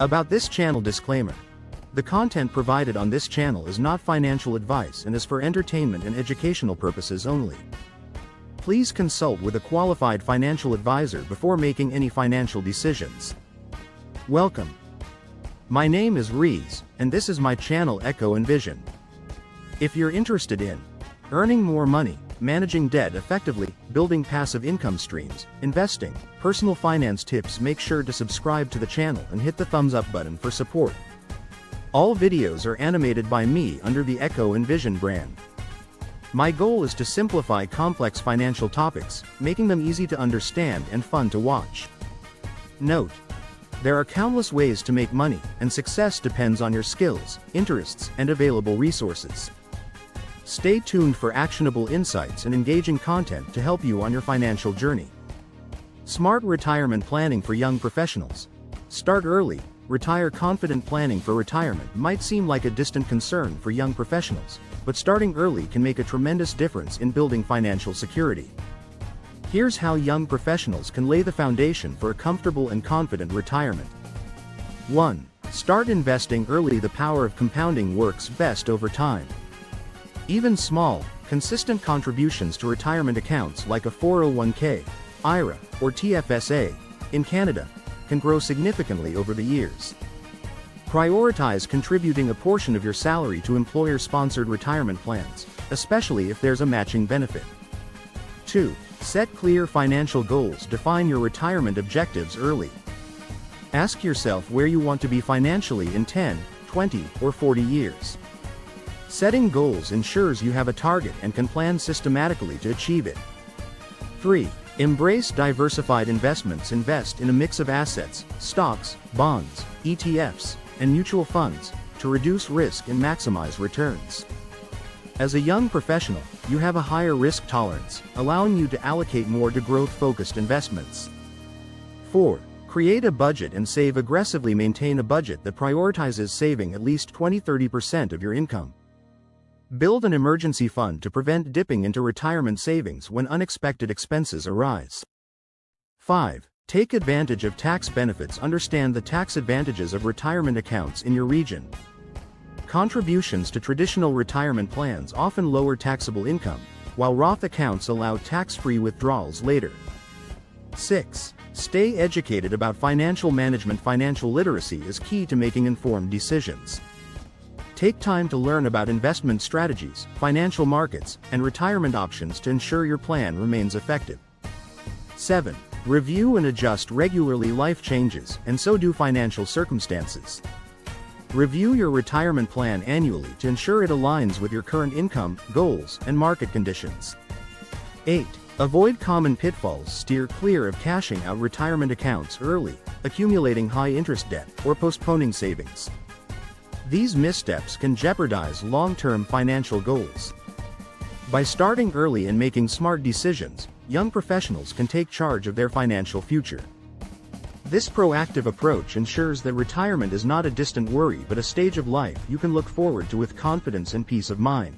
About this channel disclaimer. The content provided on this channel is not financial advice and is for entertainment and educational purposes only. Please consult with a qualified financial advisor before making any financial decisions. Welcome. My name is Rees, and this is my channel Echo and Vision. If you're interested in earning more money, managing debt effectively, building passive income streams, investing, personal finance tips, make sure to subscribe to the channel and hit the thumbs up button for support. All videos are animated by me under the Echo and Vision brand. My goal is to simplify complex financial topics, making them easy to understand and fun to watch. Note: there are countless ways to make money, and success depends on your skills, interests, and available resources. Stay tuned for actionable insights and engaging content to help you on your financial journey. Smart retirement planning for young professionals. Start early, retire confident. Planning for retirement might seem like a distant concern for young professionals, but starting early can make a tremendous difference in building financial security. Here's how young professionals can lay the foundation for a comfortable and confident retirement. 1. Start investing early. The power of compounding works best over time. Even small, consistent contributions to retirement accounts like a 401k, IRA, or TFSA, in Canada, can grow significantly over the years. Prioritize contributing a portion of your salary to employer-sponsored retirement plans, especially if there's a matching benefit. 2. Set clear financial goals. Define your retirement objectives early. Ask yourself where you want to be financially in 10, 20, or 40 years. Setting goals ensures you have a target and can plan systematically to achieve it. 3. Embrace diversified investments. Invest in a mix of assets, stocks, bonds, ETFs, and mutual funds, to reduce risk and maximize returns. As a young professional, you have a higher risk tolerance, allowing you to allocate more to growth-focused investments. 4. Create a budget and save aggressively. Maintain a budget that prioritizes saving at least 20–30% of your income. Build an emergency fund to prevent dipping into retirement savings when unexpected expenses arise. 5. Take advantage of tax benefits. Understand the tax advantages of retirement accounts in your region. Contributions to traditional retirement plans often lower taxable income, while Roth accounts allow tax-free withdrawals later. 6. Stay educated about financial management. Financial literacy is key to making informed decisions. Take time to learn about investment strategies, financial markets, and retirement options to ensure your plan remains effective. 7. Review and adjust regularly. Life changes, and so do financial circumstances. Review your retirement plan annually to ensure it aligns with your current income, goals, and market conditions. 8. Avoid common pitfalls. Steer clear of cashing out retirement accounts early, accumulating high-interest debt, or postponing savings. These missteps can jeopardize long-term financial goals. By starting early and making smart decisions, young professionals can take charge of their financial future. This proactive approach ensures that retirement is not a distant worry but a stage of life you can look forward to with confidence and peace of mind.